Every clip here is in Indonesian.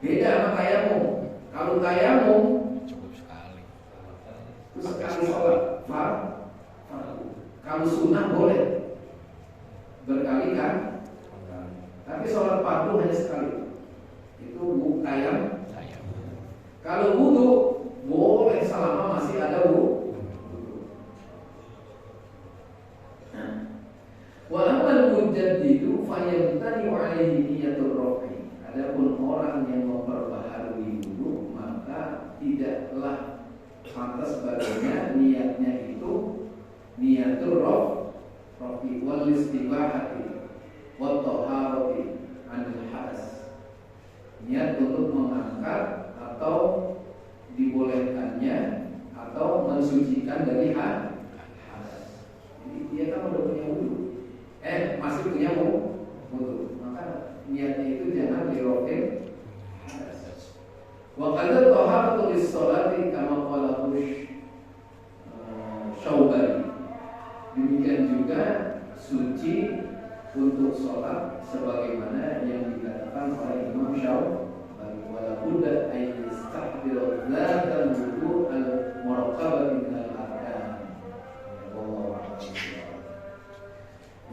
Beda sama tayamum. Kalau tayamum cukup sekali. itu sekali sholat fardu. Kalau sunnah boleh berkali kan, tapi sholat fardu hanya sekali. Itu tayamum. Kalau wudu boleh selama masih ada wudu. Wa amal mujaddidu fayamtani alaihi niyatul rafi. Adapun orang yang memperbaharui wudu maka tidaklah pantas baginya niatnya itu niyatul rafi wal istibahati wa taharati anil hadas. Niat untuk mengangkat atau dibolehkannya atau mensucikan dari hadas. Jadi dia kan udah punya wudu, masih punya wudu, maka niatnya itu jangan dirofil hadas. Wa qadar taharatul lis-sholati kama qala Syaubani. Demikian juga suci untuk sholat sebagaimana yang dikatakan oleh Imam Syaubani. Wala budda ay yastahdir dzatan wudu al-muraqabah min al-arkan. Wallahu a'lam.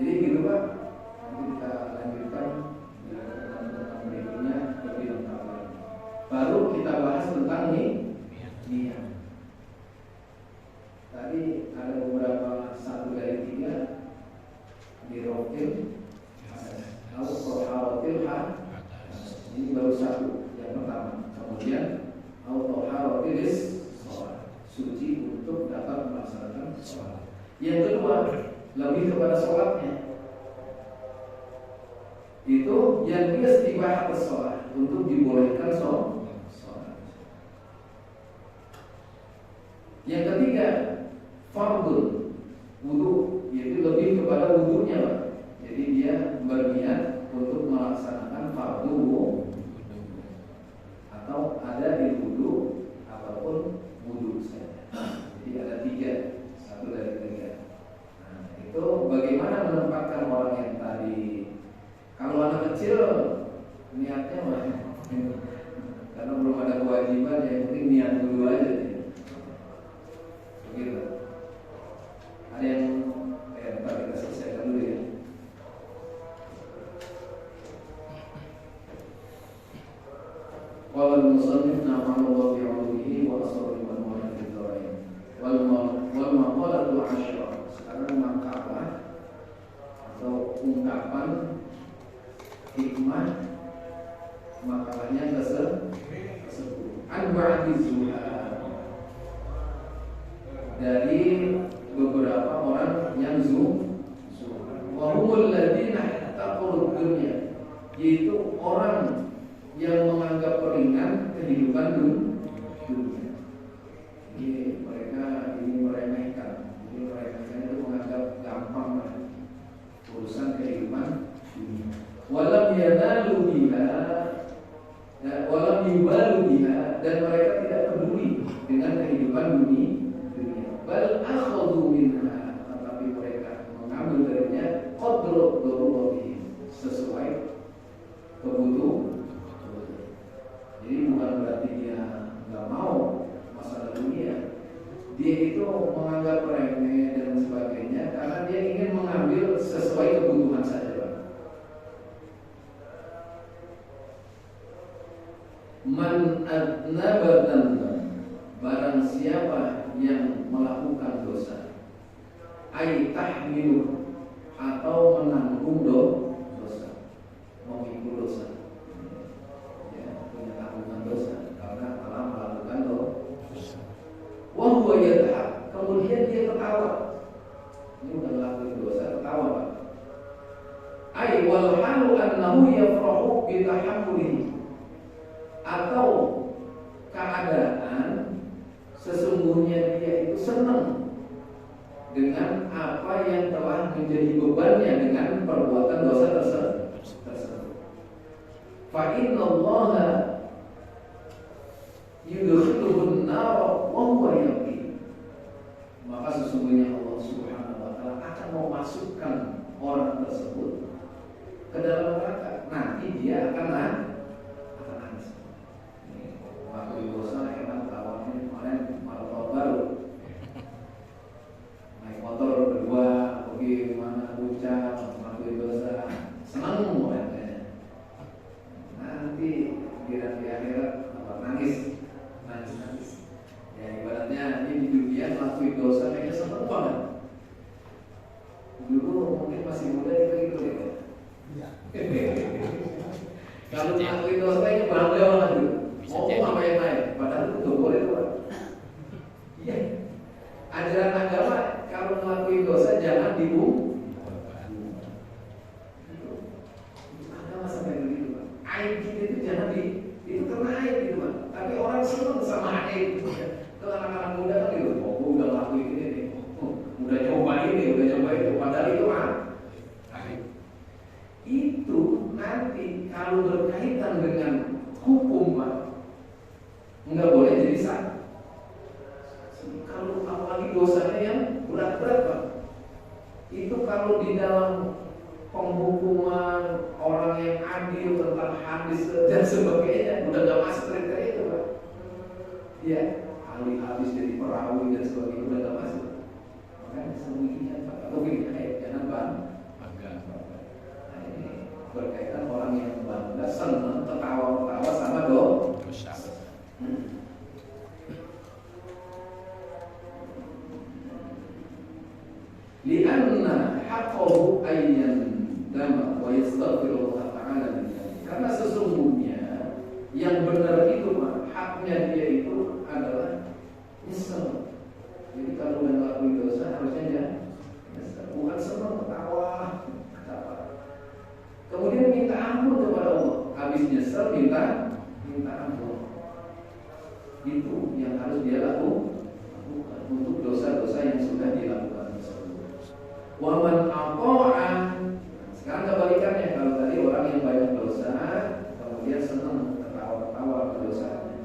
Jadi gitu Pak. Nanti kita lanjutkan tentang berikutnya lebih lengkap lagi. Baru kita bahas tentang niat. Tadi ada beberapa 1 dari 3 dirofil atau toharotil ini baru 1 yang pertama. Kemudian autoharotilis suci untuk dapat melaksanakan sholat. Yang kedua lebih kepada sholatnya. Itu yang dia istibahah sholat untuk dibolehkan sholat. Yang ketiga fardhu wudu, yaitu lebih kepada wudunya Pak. Jadi dia berniat untuk melaksanakan fardhu atau ada di wudu ataupun wudu saja. Jadi ada 3, 1 dari 3. Nah, itu bagaimana menempatkan orang yang tadi? Kalau anak kecil niatnya mah karena belum ada kewajiban, yang penting niat dulu aja. Begitu. Ada yang ntar kita selesaikan dulu ya. Qala al-musannif nafa'allahu bi 'ulumihi wa asrarihi wa mawlidhi dzarain. Wal maqalatu 'ashra. Sekarang makalah atau ungkapan hikmah makalahnya ke-10. An ba'di zuhad. Dari beberapa orang yang zuhad. Wa humul ladzina taqulud dunya, yaitu orang yang menganggap ringan kehidupan dunia. Jadi mereka ini meremehkan. Jadi mereka itu menganggap gampang urusan kehidupan dunia. Walam yanalu biha, walam yubalu biha, dan mereka tidak peduli dengan kehidupan dunia. Bal akhadhu minha, tetapi mereka mengambil darinya qadru daruratihi, sesuai kebutuhan. Jadi bukan berarti dia nggak mau masalah dunia. Dia itu menganggap remeh dan sebagainya karena dia ingin mengambil sesuai kebutuhan saja, Pak. Man adnaba dzanban, barang siapa yang melakukan dosa, ay tahmilu, atau menanggung dosa, memikul dosa. Dosa karena telah melakukan dosa. Wahwa yadhak, kemudian dia ketawa. Ini udah melakukan dosa, ketawa Pak. Ay wal halu annahu yafrahu bi tahammulihi, atau keadaan sesungguhnya dia itu senang dengan apa yang telah menjadi bebannya dengan perbuatan dosa tersebut. Fa innallaha yudkhiluhun nar wa huwa yaqin, maka sesungguhnya Allah Subhanahu wa taala akan memasukkan orang tersebut ke dalam neraka. Nanti dia akan nangis. Nabi itu ternaik gitu Pak. Tapi orang senang sama itu. Kalau anak-anak muda kan gitu, oh gue udah ngelakuin ini nih, udah coba itu, padahal itu itu nanti kalau berkaitan dengan hukum Pak, nggak boleh jadi sah. Kalau apalagi dosanya yang berat-berat Pak, itu kalau di dalam penghukuman orang yang adil tentang hadis dan sebagainya udah gak masuk kriteria itu Pak. Ya, ahli hadis jadi perawi dan sebagainya udah gak masuk. Makanya sembunyian Pak, atau gini, jangan bangga. Nah ini berkaitan orang yang bangga, senang, ketawa-ketawa sama dosa. Lianna haqqahu ayyan dama wa yastaghfirullah ta'ala. Karena sesungguhnya yang benar itu Pak, haknya dia itu adalah nyesel. Jadi kalau udah ngelakuin dosa harusnya dia nyesel, bukan senang ketawa. Kemudian minta ampun kepada Allah. Habis nyesel minta ampun. Itu yang harus dia lakukan untuk dosa-dosa yang sudah dilakukan. Waman aqa'a. Sekarang kebalikannya, kalau tadi orang yang banyak dosa kemudian senang ketawa-ketawa ke dosanya,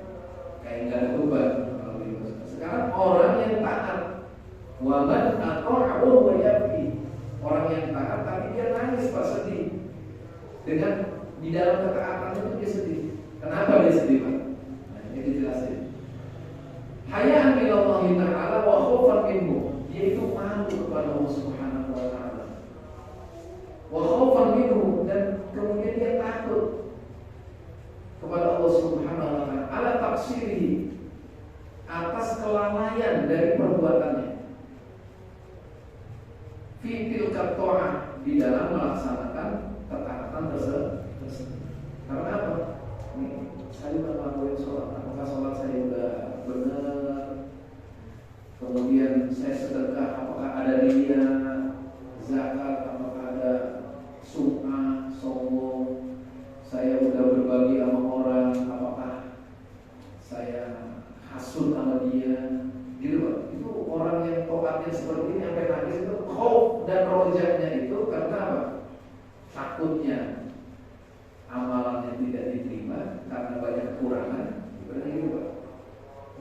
kayak nggak ada beban kalau di dosa. Sekarang orang yang taat, waman aqa'a wa yabki. Orang yang taat tapi dia nangis pas sedih. Dengan di dalam ketaatan itu dia sedih. Kenapa dia sedih Pak? Nah, ini dijelasin. Haya'an minallahi ta'ala wa khaufan minhu. Dia itu malu kepada Allah Subhanahu wa ta'ala. Wa khaufan minhu, dan kemudian dia takut kepada Allah Subhanahu wa ta'ala ala taqsirihi, atas kelalaian dari perbuatannya. Fi tilka ta'ah, di dalam melaksanakan ketaatan tersebut. Karena apa? Ini saya udah ngelakuin sholat, apakah sholat saya udah benar? Kemudian saya sedekah, apakah ada riya? Zakat, apakah ada sum'ah, sombong? Saya udah berbagi sama orang, apakah saya hasud sama dia? Gitu Pak. Itu orang yang tobatnya seperti ini sampai nangis itu khauf dan rojanya itu karena apa? Takutnya amalannya tidak diterima karena banyak kekurangan. Berarti gitu Pak.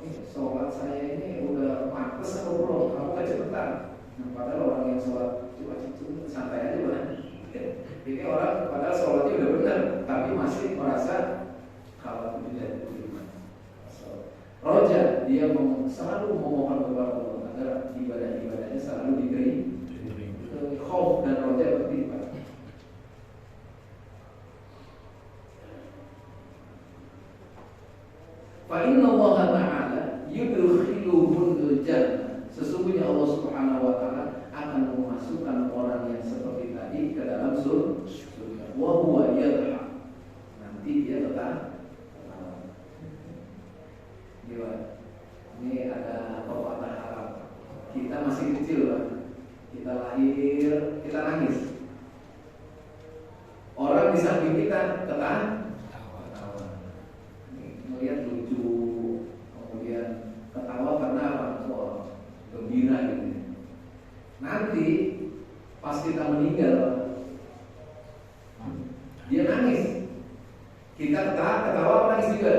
Ini sholat saya ini udah pantas atau belum? Kamu kecepatan. Nah, padahal orang yang sholat cuma santai aja Pak. Ini orang padahal sholatnya udah benar, tapi masih merasa kalau tidak diterima. Roja, dia selalu memohon kepada Allah agar ibadah-ibadahnya selalu diterima. Khauf dan roja berarti Pak. Fa inna Allah Ta'ala yudkhiluhul jannah. Sesungguhnya Allah Subhanahu wa taala akan memasukkan orang yang seperti tadi ke dalam surga. Wa huwa yadhha. Nanti dia tetap gimana? Ini ada pepatah Arab. Kita masih kecil Pak. Kita lahir, kita nangis. Orang di samping kita ketawa. Melihat lucu, kemudian ketawa karena apa? Oh, gembira gitu. Nanti pas kita meninggal, dia nangis. Kita ketawa nangis juga.